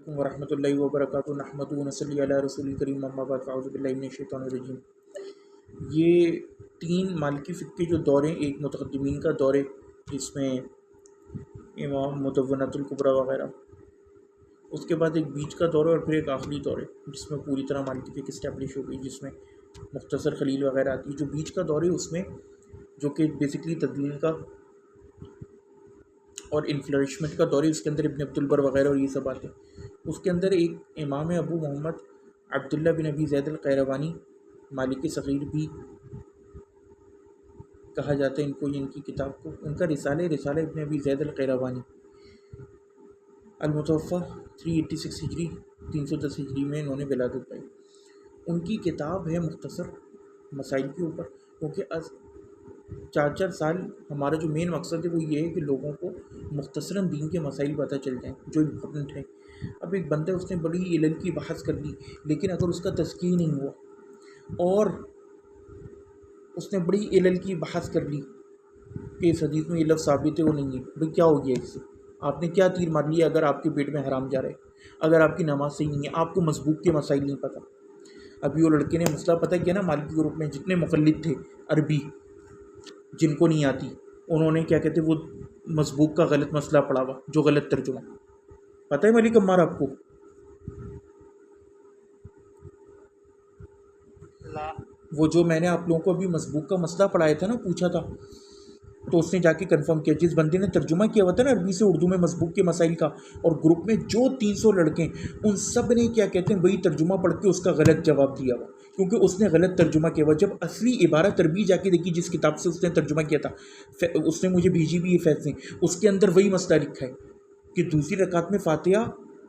علیکم ورحمۃ اللہ وبرکاتہ نحمد ونصلی علی رسول کریم اما بعد فاعوذ باللہ من الشیطان الرجیم۔ یہ تین مالکی فقہ کے جو دورے، ایک متقدمین کا دورے جس میں امام مدونۃ الکبریٰ وغیرہ، اس کے بعد ایک بیچ کا دورہ اور پھر ایک آخری دورے جس میں پوری طرح مالکی فقہ اسٹیبلش ہو گئی، جس میں مختصر خلیل وغیرہ آتی ہے۔ جو بیچ کا دورے اس میں جو کہ بیسکلی تدوین کا اور انفلرشمنٹ کا دور ہے، اس کے اندر ابن عبد البر وغیرہ اور یہ سب آتے ہیں۔ اس کے اندر ایک امام ابو محمد عبداللہ بن ابی زید القیروانی، مالک صغیر بھی کہا جاتا ہے ان کو، ان کی کتاب کو، ان کا رسالہ ابن ابی زید القیروانی المتوفہ 386 ہجری 310 ہجری میں انہوں نے ولادت پائی۔ ان کی کتاب ہے مختصر مسائل کے اوپر، کیونکہ 4 سال ہمارا جو مین مقصد ہے وہ یہ ہے کہ لوگوں کو مختصراً دین کے مسائل پتہ چل جائیں جو امپورٹنٹ ہے۔ اب ایک بندہ اس نے بڑی علل کی بحث کر لی، لیکن اگر اس کا تزکیہ نہیں ہوا اور اس نے بڑی علل کی بحث کر لی کہ اس حدیث میں یہ لفظ ثابت ہے وہ نہیں ہے، بھئی کیا ہو گیا اس سے؟ آپ نے کیا تیر مار لیا اگر آپ کے پیٹ میں حرام جا رہا ہے، اگر آپ کی نماز صحیح نہیں ہے، آپ کو مسبوق کے مسائل نہیں پتہ۔ ابھی وہ لڑکے نے مسئلہ پتہ کیا نا، مالکی گروپ میں جتنے مقلد تھے عربی جن کو نہیں آتی، انہوں نے کیا کہتے وہ مسبوق کا غلط مسئلہ پڑھا ہوا، جو غلط ترجمہ پتہ ہے ملک عمار آپ کو؟ وہ جو میں نے آپ لوگوں کو ابھی مسبوق کا مسئلہ پڑھایا تھا نا، پوچھا تھا، تو اس نے جا کے کنفرم کیا، جس بندے نے ترجمہ کیا ہوا تھا نا عربی سے اردو میں مسبوق کے مسائل کا، اور گروپ میں جو 300 لڑکے ان سب نے کیا کہتے ہیں وہی ترجمہ پڑھ کے اس کا غلط جواب دیا ہوا، کیونکہ اس نے غلط ترجمہ کیا ہوا۔ جب اصلی عبارت عربی جا کے دیکھی جس کتاب سے اس نے ترجمہ کیا تھا، اس نے مجھے بھیجی بھی یہ فیض نے، اس کے اندر وہی مسئلہ لکھا ہے کہ دوسری رکعت میں فاتحہ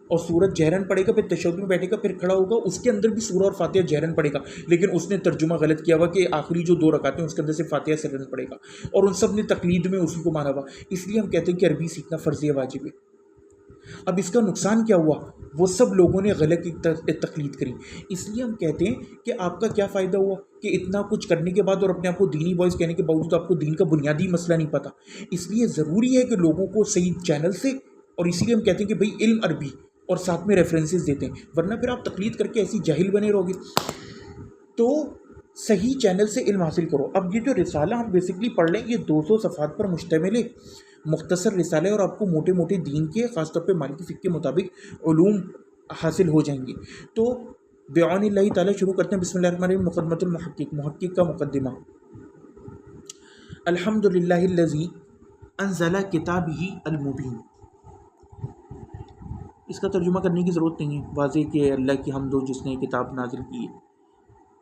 اور سورت جہرن پڑھے گا، پھر تشہد میں بیٹھے گا، پھر کھڑا ہوگا، اس کے اندر بھی سورہ اور فاتحہ جہرن پڑھے گا، لیکن اس نے ترجمہ غلط کیا ہوا کہ آخری جو 2 رکعتیں اس کے اندر سے فاتحہ سرن پڑے گا، اور ان سب نے تقلید میں اسی کو مانا ہوا۔ اس لیے ہم کہتے ہیں کہ عربی سیکھنا فرض واجب ہے۔ اب اس کا نقصان کیا ہوا؟ وہ سب لوگوں نے غلط تقلید کری، اس لیے ہم کہتے ہیں کہ آپ کا کیا فائدہ ہوا کہ اتنا کچھ کرنے کے بعد اور اپنے آپ کو دینی وائس کہنے کے باوجود آپ کو دین کا بنیادی مسئلہ نہیں پتہ۔ اس لیے ضروری ہے کہ لوگوں کو صحیح چینل سے، اور اسی لیے ہم کہتے ہیں کہ بھئی علم عربی اور ساتھ میں ریفرنسز دیتے ہیں، ورنہ پھر آپ تقلید کر کے ایسی جاہل بنے رہو گے۔ تو صحیح چینل سے علم حاصل کرو۔ اب یہ جو رسالہ ہم بیسکلی پڑھ لیں، یہ 200 صفحات پر مشتمل ہے، مختصر رسالہ ہے، اور آپ کو موٹے موٹے دین کے، خاص طور پہ مالکی فقہ کے مطابق علوم حاصل ہو جائیں گے۔ تو بعون اللہ تعالیٰ شروع کرتے ہیں۔ بسم اللہ الرحمن الرحیم۔ مقدمۃ المحقق، محقق کا مقدمہ۔ الحمد للہ الذی انزل کتابہ المبین۔ اس کا ترجمہ کرنے کی ضرورت نہیں ہے، واضح کہ اللہ کی حمد ہو جس نے کتاب نازل کی ہے۔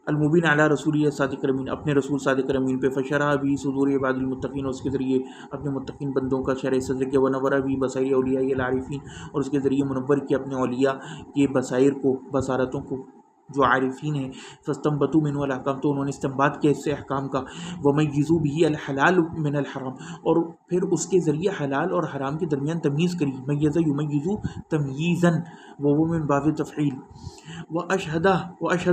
المبین علی رسول صادق الامین، اپنے رسول صادق الامین پہ، فشرح بھی صدور عباد المتقین، اور اس کے ذریعے اپنے متقین بندوں کا شرح صدر کیا، ونور بھی بصائر اولیاء العارفین، اور اس کے ذریعے منور کیا اپنے اولیاء کے بصائر کو، بصارتوں کو جو عارفین ہیں۔ فاستنبطوا منہ الاحکام، تو انہوں نے استنباط کیا اس سے احکام کا۔ ومیزوا به الحلال من الحرام، اور پھر اس کے ذریعے حلال اور حرام کے درمیان تمیز کری۔ میز یمیز تمییزا وهو من باب تفعیل۔ واشهد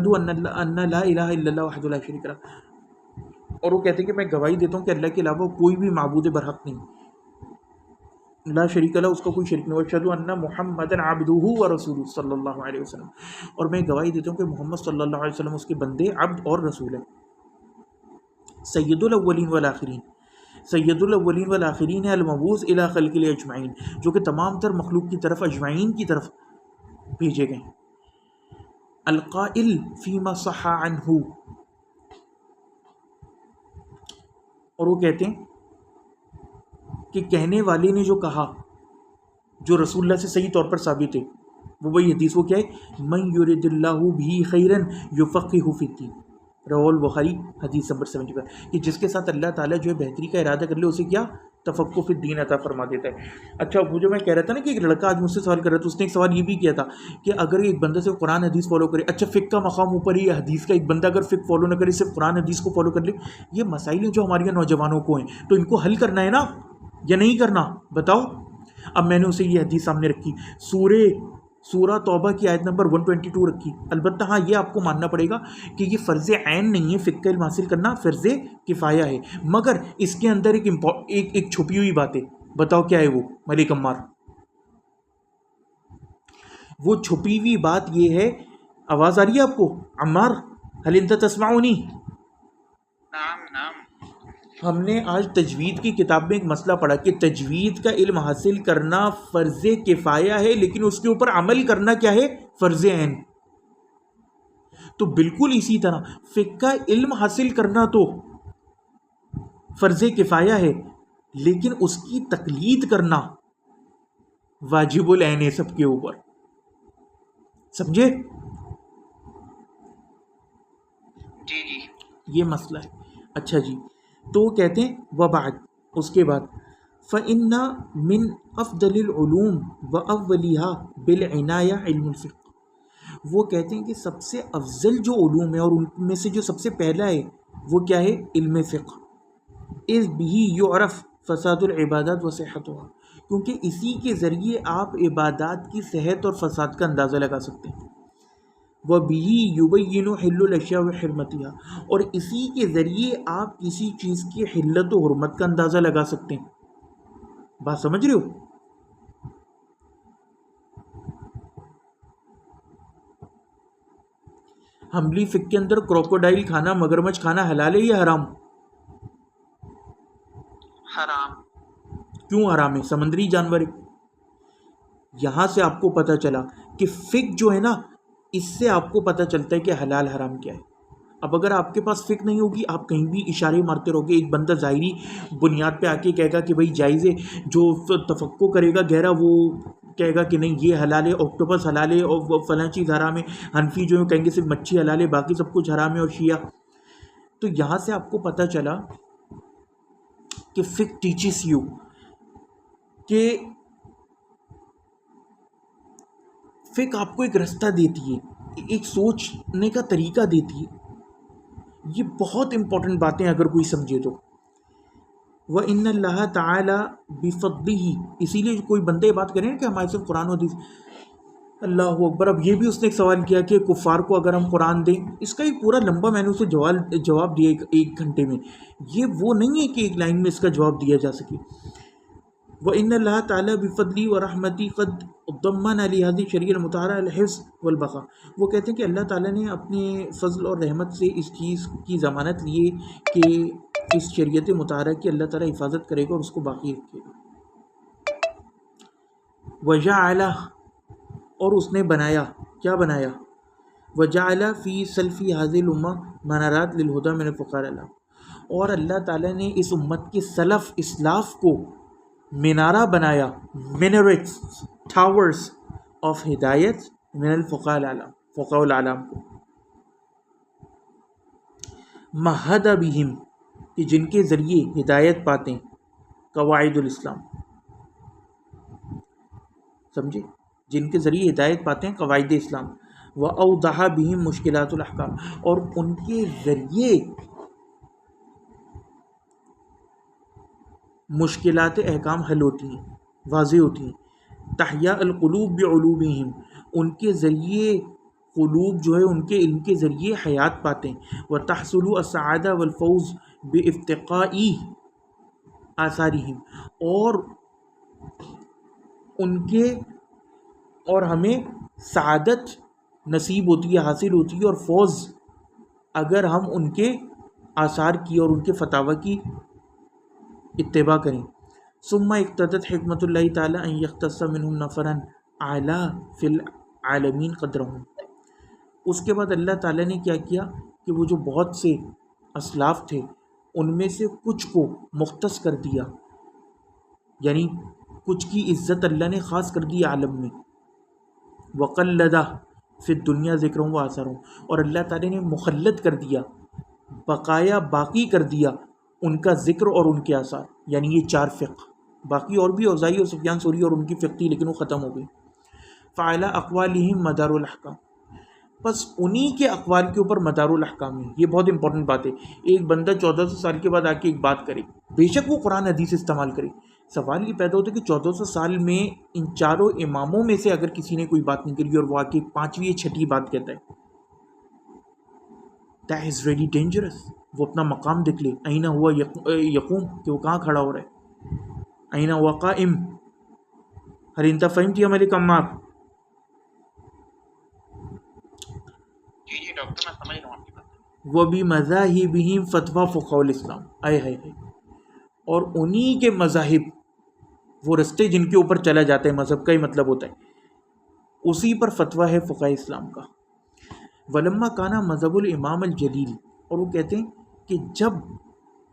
ان لا الہ الا اللہ وحدہ لا شریک لہ، اور وہ کہتے ہیں کہ میں گواہی دیتا ہوں کہ اللہ کے علاوہ کوئی بھی معبود برحق نہیں، لا شریک اللہ، اس کا کوئی شریک نہیں۔ واشهد ان محمدا عبدہ ورسولہ صلی اللہ علیہ وسلم، اور میں گواہی دیتا ہوں کہ محمد صلی اللہ علیہ وسلم اس کے بندے، عبد اور رسول ہے۔ سید الاولین والآخرین، سید الاولین والآخرین ہے، المبعوث الی خلق اجمعین، جو کہ تمام تر مخلوق کی طرف، اجمعین کی طرف بھیجے گئے۔ القائل فیما صح عنہ، اور وہ کہتے ہیں کہ کہنے والے نے جو کہا، جو رسول اللہ سے صحیح طور پر ثابت ہے، وہ وہی حدیث، وہ کیا ہے؟ من یرد اللہ بھی خیرا یفقہہ فی الدین، رواه البخاری، حدیث نمبر 75، کہ جس کے ساتھ اللہ تعالیٰ جو ہے بہتری کا ارادہ کر لے اسے کیا؟ تفقہ فی الدین عطا فرما دیتا ہے۔ اچھا، وہ جو میں کہہ رہا تھا نا کہ ایک لڑکا آج مجھ سے سوال کر رہا تھا، اس نے ایک سوال یہ بھی کیا تھا کہ اگر ایک بندہ صرف قرآن حدیث فالو کرے، اچھا فقہ کا مقام اوپر ہی ہے حدیث کا، ایک بندہ اگر فقہ فالو نہ کرے، صرف قرآن حدیث کو فالو کر لے، یہ مسائل ہیں جو ہمارے نوجوانوں کو ہیں، تو ان کو حل کرنا ہے نا یا نہیں کرنا؟ بتاؤ۔ اب میں نے اسے یہ حدیث سامنے رکھی، سورہ توبہ کی آیت نمبر 122 رکھی۔ البتہ ہاں یہ آپ کو ماننا پڑے گا کہ یہ فرض عین نہیں ہے، فقہ علم حاصل کرنا فرض کفایہ ہے، مگر اس کے اندر ایک چھپی ہوئی بات ہے۔ بتاؤ کیا ہے وہ ملک عمار؟ وہ چھپی ہوئی بات یہ ہے، آواز آ رہی ہے آپ کو عمار؟ حل انت تسمعونی؟ نعم نعم. ہم نے آج تجوید کی کتاب میں ایک مسئلہ پڑھا کہ تجوید کا علم حاصل کرنا فرض کفایہ ہے، لیکن اس کے اوپر عمل کرنا کیا ہے؟ فرض عین. تو بالکل اسی طرح فقہ کا علم حاصل کرنا تو فرض کفایہ ہے، لیکن اس کی تقلید کرنا واجب العین ہے سب کے اوپر. سمجھے؟ جی جی. یہ مسئلہ ہے. اچھا جی، تو وہ کہتے ہیں وبعد، اس کے بعد فَإِنَّ مِنْ أَفْضَلِ الْعُلُومِ وَأَوَّلِهَا بِالْعِنَایَةِ عِلْمُ الفقہ. وہ کہتے ہیں کہ سب سے افضل جو علوم ہے اور ان میں سے جو سب سے پہلا ہے وہ کیا ہے؟ علم فقہ. اِذْ بِهِ يُعْرَفُ فساد العبادات وصحتها، کیونکہ اسی کے ذریعے آپ عبادات کی صحت اور فساد کا اندازہ لگا سکتے ہیں. وَبِهِ يُبَيِّنُ حِلُّ الْأَشْيَاءِ وَحُرْمَتِهَا، اور اسی کے ذریعے آپ کسی چیز کی حلت و حرمت کا اندازہ لگا سکتے ہیں. بات سمجھ رہے ہو؟ حنبلی فقہ کے اندر کروکوڈائل کھانا، مگرمچھ کھانا حلال ہے یا حرام؟ حرام. کیوں حرام ہے؟ سمندری جانور ہے. یہاں سے آپ کو پتہ چلا کہ فقہ جو ہے نا، اس سے آپ کو پتہ چلتا ہے کہ حلال حرام کیا ہے. اب اگر آپ کے پاس فقہ نہیں ہوگی، آپ کہیں بھی اشارے مارتے رہو گے. ایک بندہ ظاہری بنیاد پہ آ کے کہے گا کہ بھائی جائز ہے، جو تفقع کرے گا گہرا وہ کہے گا کہ نہیں یہ حلال ہے، آکٹوپس حلال ہے اور فلاں چیز حرام ہے. حنفی جو کہیں گے صرف مچھی حلال ہے، باقی سب کچھ حرام ہے. اور شیعہ. تو یہاں سے آپ کو پتہ چلا کہ فقہ ٹیچز یو کہ فقہ آپ کو ایک رستہ دیتی ہے، ایک سوچنے کا طریقہ دیتی ہے. یہ بہت امپورٹنٹ باتیں اگر کوئی سمجھے تو. وَإِنَّ اللَّهَ تَعَالَى بِفَضْلِهِ، اسی لیے کوئی بندے بات کریں کہ ہمارے صرف قرآن و حدیث. اللہ اکبر. اب یہ بھی اس نے ایک سوال کیا کہ کفار کو اگر ہم قرآن دیں، اس کا ایک پورا لمبا میں نے اسے جواب دیا ایک گھنٹے میں. یہ وہ نہیں ہے کہ ایک لائن میں اس کا جواب دیا جا سکے. وَإِنَّ اللَّهَ تَعَالَى بِفَضْلِهِ وَرَحْمَتِهِ قَدْ ضَمَّنَ لِهَذِهِ الشَّرِيعَةِ الْمُطَهَّرَةِ الْحِفْظَ وَالْبَقَاءَ. وہ کہتے ہیں کہ اللہ تعالیٰ نے اپنے فضل اور رحمت سے اس چیز کی ضمانت لی ہے کہ اس شریعت مطہرہ کی اللہ تعالیٰ حفاظت کرے گا اور اس کو باقی رکھے گا. وَجَعَلَ، اور اس نے بنایا، کیا بنایا؟ وَجَعَلَ فِي سَلْفِ هَذِهِ الْأُمَّةِ مَنَارَاتٍ لِلْهُدَىٰ مِنَ الْفُقَرَاءِ الْأَغْنِيَاءِ. اور اللہ تعالیٰ نے اس امت کے سلف اسلاف کو مینارہ بنایا، مینریٹس، ٹاورز آف ہدایت من الفقاء العلام، فقاء العلام کو. مہد بہم، کہ جن کے ذریعے ہدایت پاتے ہیں، قواعد الاسلام. سمجھے؟ جن کے ذریعے ہدایت پاتے ہیں قواعد اسلام. وَأَوْضَحَ بِهِمْ مُشْكِلَاتُ الْأَحْكَامِ، اور ان کے ذریعے مشکلات احکام حل ہوتی ہیں، واضح ہوتی ہیں. تحیا القلوب بعلومہم، ان کے ذریعے قلوب جو ہے ان کے علم کے ذریعے حیات پاتے ہیں. وتحصل السعادہ والفوز بافتقاء آثارہم، اور ان کے اور ہمیں سعادت نصیب ہوتی ہے، حاصل ہوتی ہے، اور فوز اگر ہم ان کے آثار کی اور ان کے فتاوی کی اتباع کریں. ثم اقتضت حکمت اللہ تعالی ان یختص منہم نفرا اعلی فی العالمین قدرہم. اس کے بعد اللہ تعالیٰ نے کیا کیا کہ وہ جو بہت سے اسلاف تھے ان میں سے کچھ کو مختص کر دیا، یعنی کچھ کی عزت اللہ نے خاص کر دی عالم میں. وقلدہ فی الدنیا ذکروں و آثاروں، اور اللہ تعالیٰ نے مخلد کر دیا، بقایا باقی کر دیا ان کا ذکر اور ان کے آثار. یعنی یہ چار فقہ، باقی اور بھی اوزاعی اور سفیان ثوری اور ان کی فقہ تھی لیکن وہ ختم ہو گئی. فعلی اقوالہم مدار الاحکام، بس انہی کے اقوال کے اوپر مدار الاحکام ہے. یہ بہت امپورٹنٹ بات ہے. ایک بندہ 1400 سال کے بعد آ کے ایک بات کرے، بے شک وہ قرآن حدیث استعمال کرے. سوال یہ پیدا ہوتا ہے کہ 1400 سال میں ان چاروں اماموں میں سے اگر کسی نے کوئی بات نہیں کری اور وہ آ کے پانچویں یا چھٹی بات کہتا ہے، that is really dangerous. وہ اپنا مقام دیکھ لے. اینہ ہوا یقوم، کہ وہ کہاں کھڑا ہو رہا ہے. اینہ ہوا قائم. ہل انت فہمت یا ملک عمار؟ جی ڈاکٹر میں سمجھ رہا ہوں آپ کی بات. وبمذاہبہم فتویٰ فقہاء الاسلام. آئے ہائے ہائے. اور انہی کے مذاہب، وہ رستے جن کے اوپر چلا جاتا ہے، مذہب کا ہی مطلب ہوتا ہے، اسی پر فتویٰ ہے فقہاء اسلام کا. ولما کانا مذہب الامام الجلیل، اور وہ کہتے ہیں کہ جب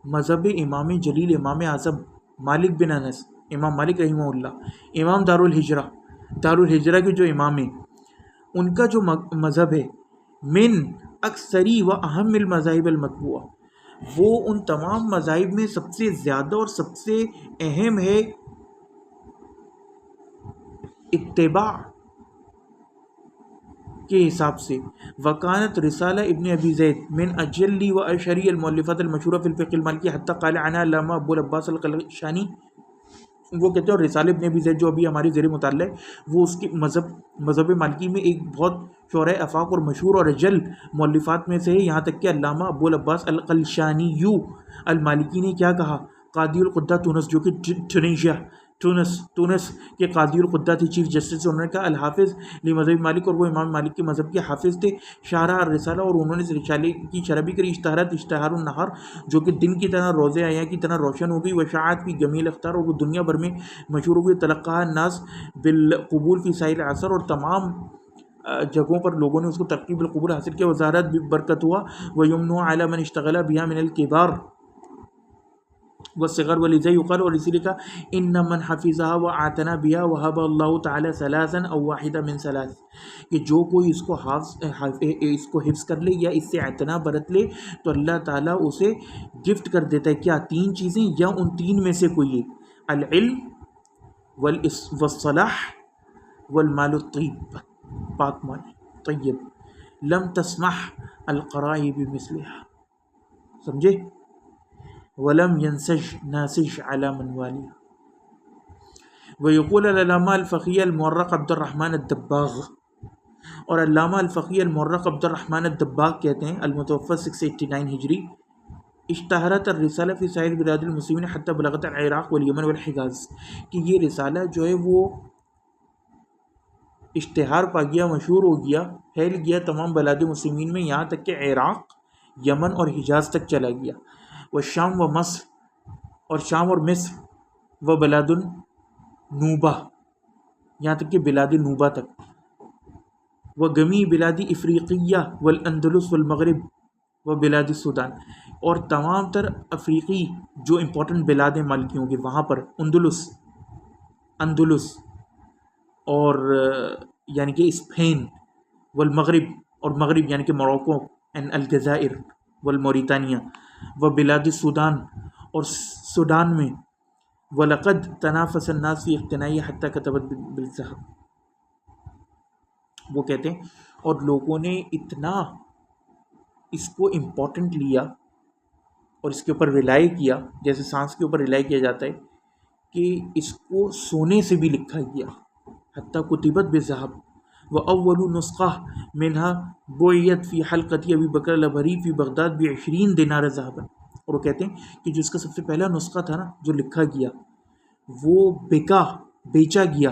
مذہب امام جلیل، امام اعظم مالک بن انس، امام مالک رحمہ اللہ، امام دارالہجرہ کے جو امام ہیں، ان کا جو مذہب ہے، من اکثری و اہم المذاہب المتبوعہ، وہ ان تمام مذاہب میں سب سے زیادہ اور سب سے اہم ہے اتباع کے حساب سے. وکانت رسالہ ابن ابی زید من اجلی و اشہری المؤلفات المشہورہ فی الفقہ المالکی حتی قال عنہ علامہ ابو العباس القلشانی. وہ کہتے ہیں اور رسالہ ابن ابی زید جو ابھی ہماری زیر مطالعہ ہے، وہ اس کی مذہب مالکی میں ایک بہت شعراء آفاق اور مشہور اور اجل مؤلفات میں سے ہے. یہاں تک کہ علامہ ابو العباس القلشانی المالکی نے کیا کہا، قاضی القدہ تونس، جو کہ تونس کے قاضی القدہ تھے، چیف جسٹس، انہوں نے کہا الحافظ لمذہب مالک، اور وہ امام مالک کے مذہب کے حافظ تھے. شارح الرسالہ، اور انہوں نے رسالے کی شرح بھی کری. اشتہار النہار، جو کہ دن کی طرح روز عیاں کی طرح روشن ہو گئی. وشاعت فی جمیع الاخطار، اور وہ دنیا بھر میں مشہور ہو گئی. تلقاہ الناس بالقبول فی سائر العصر، اور تمام جگہوں پر لوگوں نے اس کو ترقی بالقبول حاصل کیا. وزارت برکت ہوا. ویمنع علی من اشتغل بها من الکبار والصغار ولذا یقال، اور اسی لیے کہا ان من حفظها واعتنى بها وهب اللہ تعالی ثلاثا او واحدہ من ثلاث، کہ جو کوئی اس کو حفظ کر لے یا اس سے اعتنا برت لے تو اللہ تعالیٰ اسے گفٹ کر دیتا ہے. کیا؟ 3 چیزیں، یا ان 3 میں سے کوئی ایک، العلم والصلاح والمال الطیب، پاک مال طیب. لم تسمح القرائی بمثلها، سمجھے؟ ولم ينسج ناسج على من واليها. ويقول العلامہ الفقی المورق عبد الرحمن الدباغ، اور علامہ الفقی المورق عبد الرحمن الدباغ کہتے ہیں، المتوفى 689 ہجری، اشتہرت الرسالہ فی سائر بلاد المسلمین حتی بلغت العراق والیمن والحجاز، کہ یہ رسالہ جو ہے وہ اشتہار پا گیا، مشہور ہو گیا، پھیل گیا تمام بلاد مسلمین میں، یہاں تک کہ عراق، یمن اور حجاز تک چلا گیا. والشام و مصر، اور شام اور مصر، و بلاد النوبہ، یہاں تک کہ بلاد نوبہ تک. و گمی بلاد افریقیہ والاندلس والمغرب و بلاد السودان، اور تمام تر افریقی جو امپورٹنٹ بلاد ہیں مالکیوں کے، وہاں پر اندلس اور یعنی کہ اسپین، والمغرب، اور مغرب یعنی کہ موروکو، الجزائر والموریتانیہ، و بلاد السودان، اور سودان میں. وَلَقَدْ تَنَافَسَ النَّاسُ فِي اقْتِنَائِهَا حَتَّى كَتَبَتْ بِالذَّهَبِ. وہ کہتے ہیں اور لوگوں نے اتنا اس کو امپورٹنٹ لیا اور اس کے اوپر ریلائی کیا، جیسے سانس کے اوپر ریلائی کیا جاتا ہے، کہ اس کو سونے سے بھی لکھا گیا. حتیٰ کتبت بالذهب. وأول نسخة منها بعثت في حلقة أبي بكر الأبهري في بغداد ب20 دینار ذهبا. اور وہ کہتے ہیں کہ جو اس کا سب سے پہلا نسخہ تھا نا، جو لکھا گیا، وہ بیچا گیا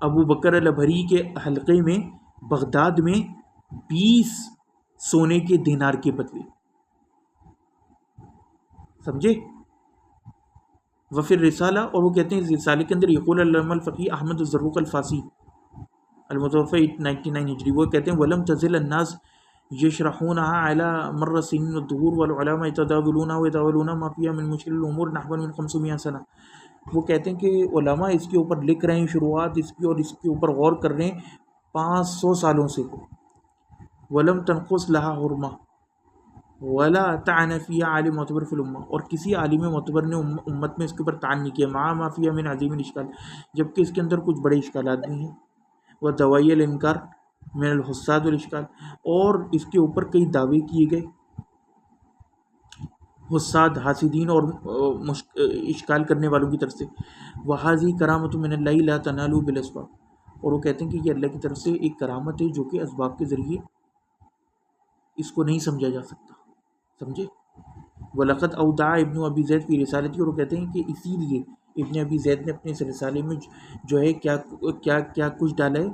ابو بکر الابہری کے حلقے میں بغداد میں 20 سونے کے دینار کے بدلے. سمجھے؟ وفر رسالہ، اور وہ کہتے ہیں اس رسالے کے اندر یقول علامہ الفقی احمد الزروق الفاسی المتوفی 99 ہجری، وہ کہتے ہیں ولم تزل الناس یشرحونها على مر السنین والدہور والعلماء يتداولونها ويتداولون ما فيها من مشکل الامور نحو من 500 سنہ. وہ کہتے ہیں کہ علماء اس کے اوپر لکھ رہے ہیں شروعات اس کی، اور اس کے اوپر غور کر رہے ہیں 500 سالوں سے. ولم تنقص لها حرمہ ولا طعن فيها عالم معتبر فی الامہ، اور کسی عالم معتبر نے امت میں اس کے اوپر طعن نہیں کیا. مع ما فيها من عظیم الاشکال، جبکہ اس کے اندر کچھ بڑے اشکالات بھی ہیں. وہ دوائی الانکار من الحساد والاشکال، اور اس کے اوپر کئی دعوے کیے گئے حساد، حاسدین اور اشکال کرنے والوں کی طرف سے. وہذی کرامت من اللہ لا تنال بالاسباب، اور وہ کہتے ہیں کہ یہ اللہ کی طرف سے ایک کرامت ہے جو کہ اسباب کے ذریعے اس کو نہیں سمجھا جا سکتا. سمجھے؟ وَلَقَدْ أَوْدَعَ ابن ابی زید فی رسالتی، اور وہ کہتے ہیں کہ اسی لیے ابن ابی زید نے اپنے اس رسالے میں جو ہے کیا کچھ ڈالا ہے،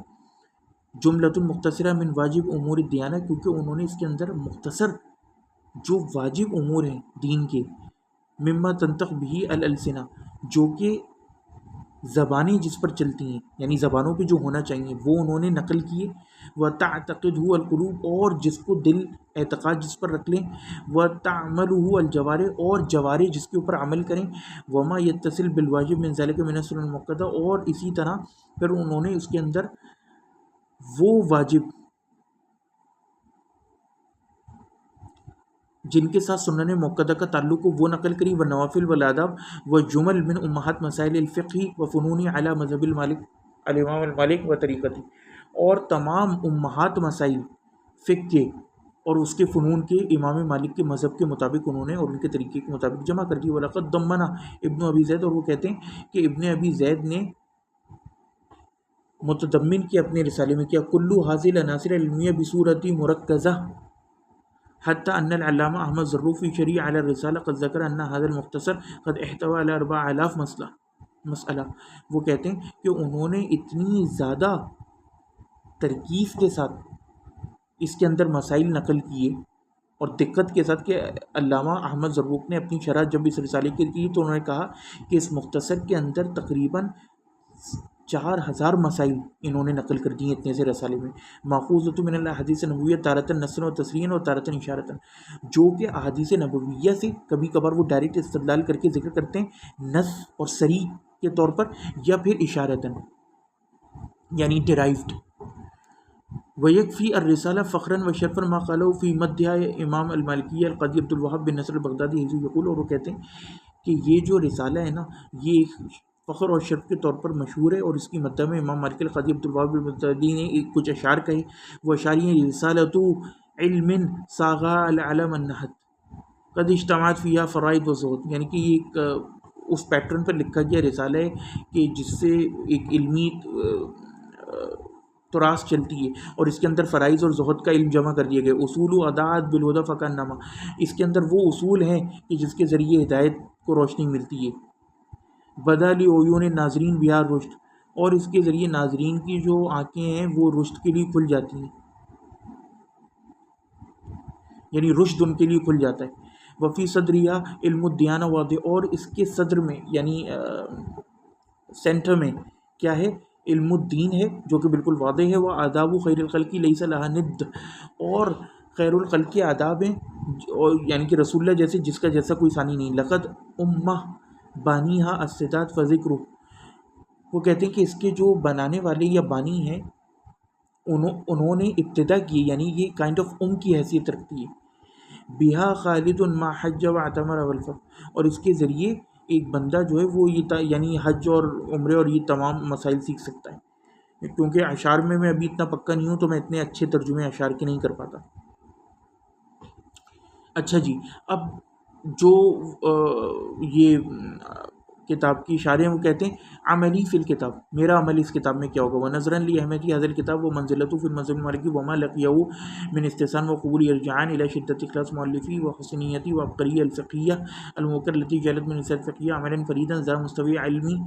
جملۃ مختصرہ من واجب امور الدیانہ، کیونکہ انہوں نے اس کے اندر مختصر جو واجب امور ہیں دین کے، مما تنطق بھی الالسنہ، جو کہ زبانیں جس پر چلتی ہیں یعنی زبانوں پہ جو ہونا چاہیے وہ انہوں نے نقل کیے، وتعتقدہ القلوب، اور جس کو دل اعتقاد جس پر رکھ لیں، وتعملہ الجوارح، اور جوارح جس کے اوپر عمل کریں، وما یتصل بالواجب من ذلک من السنن المؤکدہ، اور اسی طرح پھر انہوں نے اس کے اندر وہ واجب جن کے ساتھ سنن مؤکدہ کا تعلق ہو وہ نقل کری، و نوافل والآداب و جمل من امہات مسائل الفقہ و فنون علی مذہب المالک الامام المالک و طریقتی، اور تمام امہات مسائل فقہ کے اور اس کے فنون کے امام مالک کے مذہب کے مطابق انہوں نے اور ان کے طریقے کے مطابق جمع کر دی۔ وَلَقَدْ ضَمَّنَ ابن ابی زید، اور وہ کہتے ہیں کہ ابن ابی زید نے متضمن کیا اپنے رسالے میں کیا، کلو حاصل عناصر علمیہ بصورت مرکزہ، حتى أن العلامة أحمد ظروف في شريعة على الرسالة قد ذكر أن هذا المختصر قد احتوى على 4000 مسئلہ، وہ کہتے ہیں کہ انہوں نے اتنی زیادہ ترکیز کے ساتھ اس کے اندر مسائل نقل کیے اور دقت کے ساتھ کہ علامہ احمد ظروف نے اپنی شرح جب اس رسالے کی تو انہوں نے کہا کہ اس مختصر کے اندر تقریباً 4000 مسائل انہوں نے نقل کر دی ہیں اتنے سے رسالے میں، ماخوذۃ من الاحادیث نبویہ تارۃ نصرا و تصریحا و تارۃ اشارۃ، جو کہ احادیث نبویہ سے کبھی کبھار وہ ڈائریکٹ استدلال کر کے ذکر کرتے ہیں نص اور صریح کے طور پر، یا پھر اشارتاً یعنی ڈیرائیوڈ۔ ویکفی الرسالہ فخراً و شرفاً ما قالہ فی مدح امام المالکیہ القاضی عبد الوہاب بن نصر البغدادی حیث یقول، اور وہ کہتے ہیں کہ یہ جو رسالہ ہے نا یہ ایک فخر اور شرف کے طور پر مشہور ہے، اور اس کی مدح میں امام مالک القاضی عبد الوہاب بن بغدادی نے کچھ اشعار کہے، وہ اشاری ہیں رسالۃ علم صاغا العلم النحت قد اجتمعت فیہا فرائض و زہد، یعنی کہ یہ ایک اس پیٹرن پر لکھا گیا رسالہ ہے کہ جس سے ایک علمی تراس چلتی ہے اور اس کے اندر فرائض اور زہد کا علم جمع کر دیا گیا۔ اصول و عداد بالہدی فکانما، اس کے اندر وہ اصول ہیں کہ جس کے ذریعے ہدایت کو روشنی ملتی ہے۔ بدالی عیون ناظرین بہار رشد، اور اس کے ذریعے ناظرین کی جو آنکھیں ہیں وہ رشد کے لیے کھل جاتی ہیں، یعنی رشد ان کے لیے کھل جاتا ہے۔ وفی صدریہ علم الدیانہ واضح، اور اس کے صدر میں یعنی سینٹر میں کیا ہے، علم الدین ہے جو کہ بالکل واضح ہے، وہ آداب خیر الخلق لیس لہا ند، اور خیر الخلق کے آداب ہیں یعنی کہ رسول اللہ جیسے جس کا جیسا کوئی ثانی نہیں۔ لقد امہ بانیہا السادات فذکر، وہ کہتے ہیں کہ اس کے جو بنانے والے یا بانی ہیں انہوں نے ابتدا کی، یعنی یہ کائنڈ آف کی حیثیت رکھتی ہے۔ بہا خالد ما حج و اعتمر والفق، اور اس کے ذریعے ایک بندہ جو ہے وہ یہ یعنی حج اور عمرے اور یہ تمام مسائل سیکھ سکتا ہے، کیونکہ اشعار میں ابھی اتنا پکا نہیں ہوں تو میں اتنے اچھے ترجمے اشعار کے نہیں کر پاتا۔ اچھا جی، اب جو یہ کتاب کی اشارے ہیں وہ کہتے ہیں عملی فی الکتاب، میرا عمل اس کتاب میں کیا ہوگا، ونظرا لاہمیت هذا الکتاب ومنزلته فی المذہب المالکی وما لقیه من استحسان وقبول یرجعان الى شدت اخلاص مؤلفی وحسنیتی وعبقریہ الفقہیہ الموکر التي جعلت من الرسالة الفقہیہ عملا فریدا ذا مستوى علمی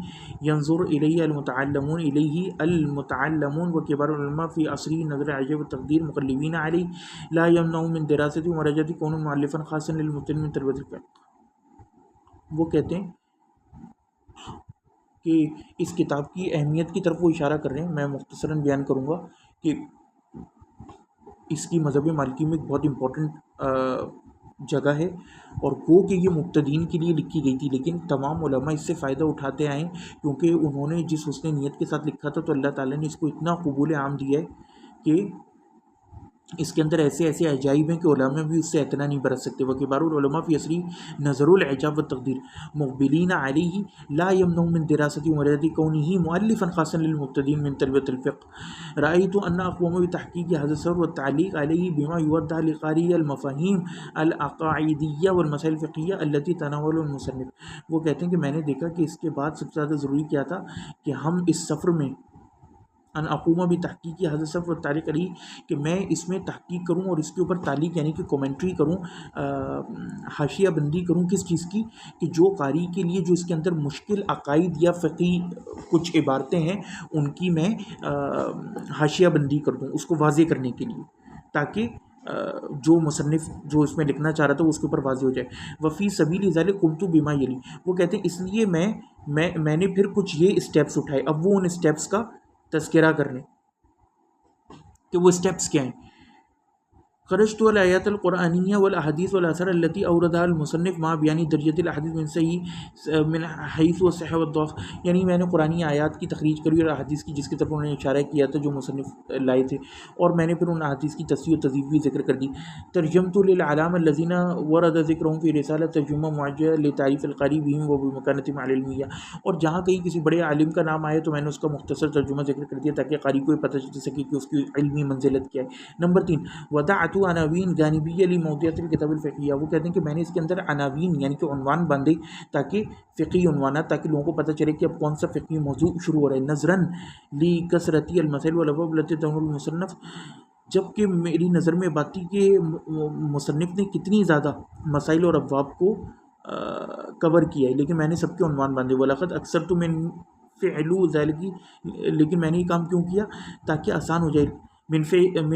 ينظر الیہ المتعلمون وکبار العلماء فی عصری نظر عجب التقدیر مقلبین علیہ لا يمنع من دراست ومراجعت کون مؤلفا خاصا للمبتدئین من تربیت الفقہ۔ وہ کہتے ہیں کہ اس کتاب کی اہمیت کی طرف وہ اشارہ کر رہے ہیں، میں مختصراً بیان کروں گا کہ اس کی مذہب مالکی میں ایک بہت امپورٹنٹ جگہ ہے، اور وہ کہ یہ مبتدئین کے لیے لکھی گئی تھی، لیکن تمام علماء اس سے فائدہ اٹھاتے آئے کیونکہ انہوں نے جس حسن نیت کے ساتھ لکھا تھا تو اللہ تعالیٰ نے اس کو اتنا قبول عام دیا ہے کہ اس کے اندر ایسے ایسے عجائب ہیں کہ علماء بھی اس سے اعتنا نہیں برت سکتے۔ وکبار العلماء فی عصری نظر العجاب والتقدیر مقبلین علیہ لا یمنع من دراست ومراجعت کونہ مؤلفا خاصا للمبتدئین من تربیت الفقہ۔ رأیت ان اقوام بتحقیق هذا السر والتعلیق علیہ بما یوضح لقاری المفاہیم العقائدیہ والمسائل الفقہیہ التي تناول المصنف۔ وہ کہتے ہیں کہ میں نے دیکھا کہ اس کے بعد سب سے زیادہ ضروری کیا تھا کہ ہم اس سفر میں ان اقوم بتحقیق حضرت صف و تعلیق علی کہ میں اس میں تحقیق کروں اور اس کے اوپر تعلیق یعنی کہ کومنٹری کروں، حاشیہ بندی کروں کس چیز کی، کہ جو قاری کے لیے جو اس کے اندر مشکل عقائد یا فقہی کچھ عبارتیں ہیں ان کی میں حاشیہ بندی کر دوں اس کو واضح کرنے کے لیے، تاکہ جو مصنف جو اس میں لکھنا چاہ رہا تھا اس کے اوپر واضح ہو جائے۔ وفی سبیل ذلک قمت بما یلی، وہ کہتے ہیں اس لیے میں نے پھر کچھ یہ اسٹیپس اٹھائے۔ اب وہ ان اسٹیپس کا تذکرہ کر لیں کہ وہ اسٹیپس کیا ہیں۔ خرجت الآیات القرآنیہ والاحادیث والاثار التي اوردها المصنف مع بیان درجۃ الاحادیث من صحیح من حیث الصحہ والضعف، یعنی میں نے قرآنی آیات کی تخریج کری اور احادیث کی جس کی طرف انہوں نے اشارہ کیا تھا جو مصنف لائے تھے، اور میں نے پھر ان احادیث کی تصحیح و تضعیف بھی ذکر کر دی۔ ترجمت للعلامہ الذین ورد ذکرهم فی رسالہ ترجمہ معجزہ لتعریف القاری بہم وبمکانتہم علی العلمیہ، اور جہاں کہیں کسی بڑے عالم کا نام آئے تو میں نے اس کا مختصر ترجمہ ذکر کر دیا تاکہ قاری کو یہ پتہ چل سکے کہ اس کی علمی منزلت کیا ہے۔ نمبر 3، وضعت عناوین جانبیہ لموضوعات الکتاب الفقہیہ، وہ کہتے ہیں کہ میں نے اس کے اندر عناوین یعنی کہ عنوان باندھے تاکہ فقہی عنوانات، تاکہ لوگوں کو پتہ چلے کہ اب کون سا فقہی موضوع شروع ہو رہا ہے۔ نظراً لکثرت المسائل والابواب التي تناول المصنف، جب کہ میری نظر میں بات تھی کہ مصنف نے کتنی زیادہ مسائل اور ابواب کو کور کیا ہے، لیکن میں نے سب کے عنوان باندھے۔ ولاقت اکثر تو میں فعلو ذالک، لیکن میں نے یہ کام کیوں کیا تاکہ آسان ہو جائے، من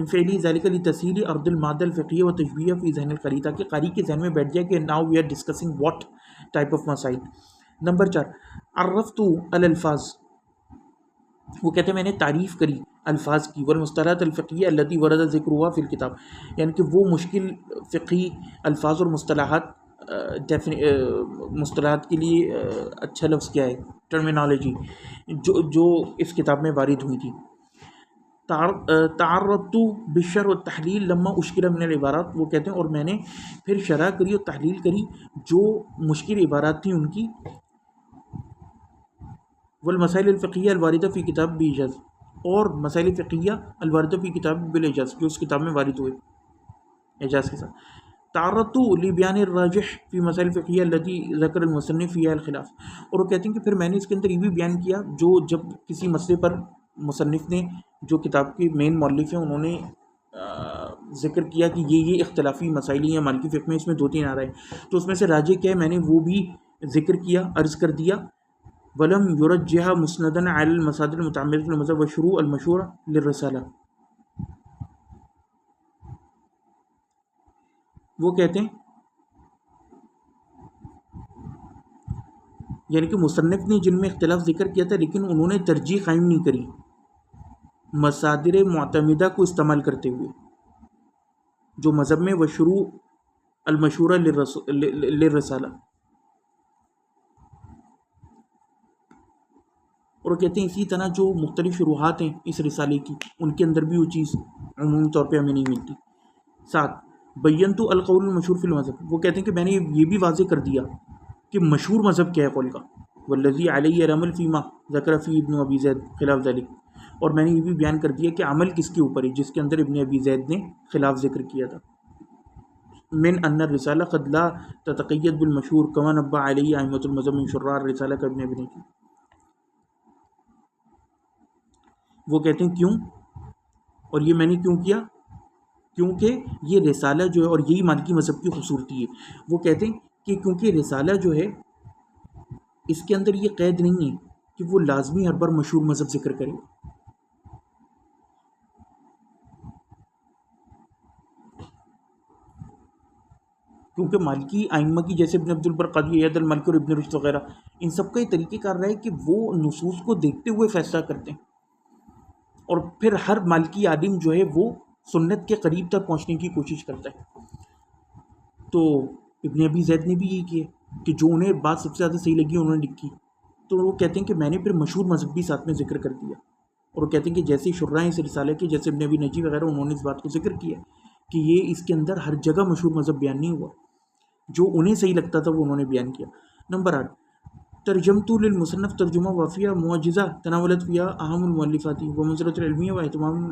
فعلی ذالک لتسہیل عرض المادہ الفقہیہ و تشبیہ فی ذہن القاری، تاکہ قاری کے ذہن میں بیٹھ جائے کہ now we are discussing what type of مسائل۔ نمبر 4، عرفت الالفاظ، وہ کہتے ہیں میں نے تعریف کری الفاظ کی، والمصطلحات الفقہیہ التی ورد ذکرها فی الکتاب، یعنی کہ وہ مشکل فقہی الفاظ اور مصطلحات، مصطلحات کے لیے اچھا لفظ کیا ہے، ٹرمینالوجی، جو اس کتاب میں وارد ہوئی تھی۔ تعرضت بالشرح والتحلیل لما اشکل من العبارات، وہ کہتے ہیں اور میں نے پھر شرح کری اور تحلیل کری جو مشکل عبارات تھیں ان کی، والمسائل الفقہیہ الواردہ فی کتاب بالاعجاز، اور مسائل فقہیہ الواردہ فی کتاب بالاعجاز جو اس کتاب میں وارد ہوئے اعجاز کے ساتھ۔ تعرضت لبیان الراجح فی مسائل فقہیہ التی ذکر المصنف فیہا الخلاف، اور وہ کہتے ہیں کہ پھر میں نے اس کے اندر یہ بھی بیان کیا جو جب کسی مسئلے پر مصنف نے جو کتاب کے مین مؤلف ہیں انہوں نے ذکر کیا کہ یہ اختلافی مسائل یا مالکی فقہ میں اس میں 2-3 آ رہے ہیں، تو اس میں سے راجح کیا ہے میں نے وہ بھی ذکر کیا، عرض کر دیا۔ ولم یرجح مسندا علی المصادر المتعمدۃ للمذہب والشروع المشہورہ للرسالہ، وہ کہتے ہیں یعنی کہ مصنف نے جن میں اختلاف ذکر کیا تھا لیکن انہوں نے ترجیح قائم نہیں کری مصادر معتمدہ کو استعمال کرتے ہوئے جو مذہب میں، وشروع المشہورہ للرسالہ، اور کہتے ہیں اسی طرح جو مختلف شروحات ہیں اس رسالے کی ان کے اندر بھی وہ چیز عمومی طور پہ ہمیں نہیں ملتی۔ 7، بینت القول المشہور فی المذہب، وہ کہتے ہیں کہ میں نے یہ بھی واضح کر دیا کہ مشہور مذہب کیا ہے قول کا، والذی علیہ العمل فیما ذکر فی ابن ابی زید خلاف ذلک، اور میں نے یہ بھی بیان کر دیا کہ عمل کس کے اوپر ہے جس کے اندر ابن ابی زید نے خلاف ذکر کیا تھا۔ من ان الرسالہ قد لا تتقید بالمشہور کما نبہ علیہ ائمۃ المذہب من شراح الرسالہ کا ابن ابی کی، وہ کہتے ہیں کیوں، اور یہ میں نے کیوں کیا، کیونکہ یہ رسالہ جو ہے اور یہی مالکی مذہب کی خوبصورتی ہے، وہ کہتے ہیں کہ کیونکہ رسالہ جو ہے اس کے اندر یہ قید نہیں ہے کہ وہ لازمی ہر بار مشہور مذہب ذکر کرے، کیونکہ مالکی ائمہ کی جیسے ابن عبد البر، قاضی عیاض المالکی اور ابن رشد وغیرہ ان سب کا یہ طریقہ کار رہا ہے کہ وہ نصوص کو دیکھتے ہوئے فیصلہ کرتے ہیں، اور پھر ہر مالکی عالم جو ہے وہ سنت کے قریب تک پہنچنے کی کوشش کرتا ہے۔ تو ابن ابی زید نے بھی یہی کیا کہ جو انہیں بات سب سے زیادہ صحیح لگی انہوں نے لکھی، تو وہ کہتے ہیں کہ میں نے پھر مشہور مذہب بھی ساتھ میں ذکر کر دیا، اور وہ کہتے ہیں کہ جیسے شراح اس رسالے کے جیسے ابن ابی نجی وغیرہ انہوں نے اس بات کو ذکر کیا کہ یہ اس کے اندر ہر جگہ مشہور مذہب بیان نہیں ہوا، جو انہیں صحیح لگتا تھا وہ انہوں نے بیان کیا۔ نمبر 8، ترجمت للمصنف ترجمہ وافیہ معجزہ تناولت فیہا اہم المؤلفات ومنزلۃ العلمیہ و اہتمام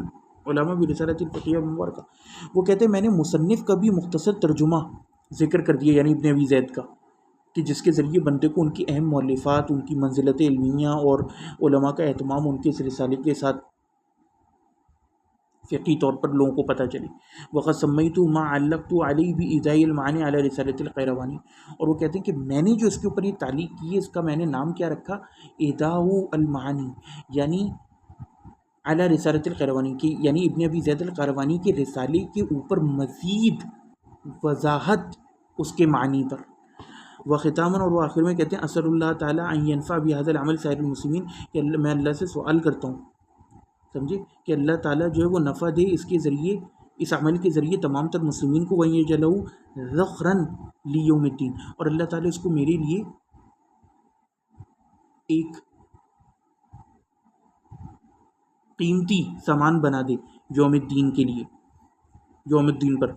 علماء برسالۃ الفقہیہ مبارکہ، وہ کہتے ہیں میں نے مصنف کا بھی مختصر ترجمہ ذکر کر دیا یعنی ابن ابی زید کا، کہ جس کے ذریعے بندے کو ان کی اہم مؤلفات، ان کی منزلت علمیہ اور علماء کا اہتمام ان کے اس رسالے کے ساتھ فقی طور پر لوگوں کو پتہ چلے. وقت سمیت ما علقت علیہ بھی اضائی المعانی علی رسالت القیروانی، اور وہ کہتے ہیں کہ میں نے جو اس کے اوپر یہ تعلیق کی ہے اس کا میں نے نام کیا رکھا، اضاء المعانی، یعنی اعلیٰ رسالت القیروانی کی، یعنی ابن ابی زید القیروانی کے رسالے کے اوپر مزید وضاحت اس کے معنی پر. وختامًا، اور وہ آخر میں کہتے ہیں اسأل اللہ تعالیٰ ان ینفع بهذا العمل سائر المسلمین، کہ میں اللہ سے سوال کرتا ہوں، سمجھے، کہ اللہ تعالیٰ جو ہے وہ نفع دے اس کے ذریعے، اس عمل کے ذریعے تمام تر مسلمین کو، وَإِن يَجْعَلَهُ ذَخْرًا لِيَوْمِ الدِّينِ، اور اللہ تعالیٰ اس کو میرے لیے ایک قیمتی سامان بنا دے یوم الدین کے لیے، یوم الدین پر.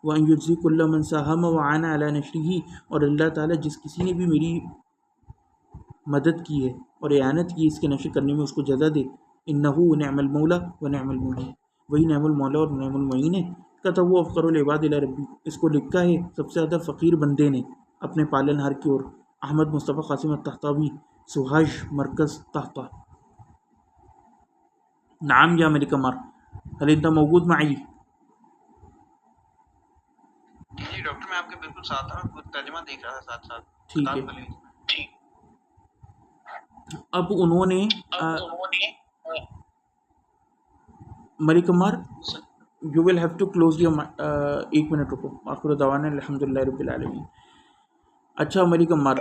وَأَن يُجْزِيَ كُلَّ مَنْ سَاهَمَ وَعَانَ عَلَى نَشْرِهِ، اور اللہ تعالیٰ جس کسی نے بھی میری مدد کی ہے اور اعانت کی اس کے نشر کرنے میں اس کو جزا دے. إِنَّهُ نِعْمَ الْمَوْلَى وَنِعْمَ الْمُعِينُ، وہی نعم المولا اور نعم المعین ہے. کتب افقر العباد الی ربی، اس کو لکھا ہے سب سے زیادہ فقیر بندے نے اپنے پالن ہار کی اور. احمد مصطفیٰ قاسم الطحطاوی، سوہاج مرکز طحطا. نعم یا میری کمار، هل انت موجود معی؟ جی ڈاکٹر میں آپ کے بالکل ساتھ ہوں، ترجمہ دیکھ رہا تھا ساتھ ساتھ. ٹھیک ہے. کتاب کھلی ہوئی تھی. ٹھیک. اب انہوں نے Malik Ammar you will have to close your, ایک منٹ رکو. آخر دعوانا الحمدللہ رب العالمین. اچھا ملک عمار،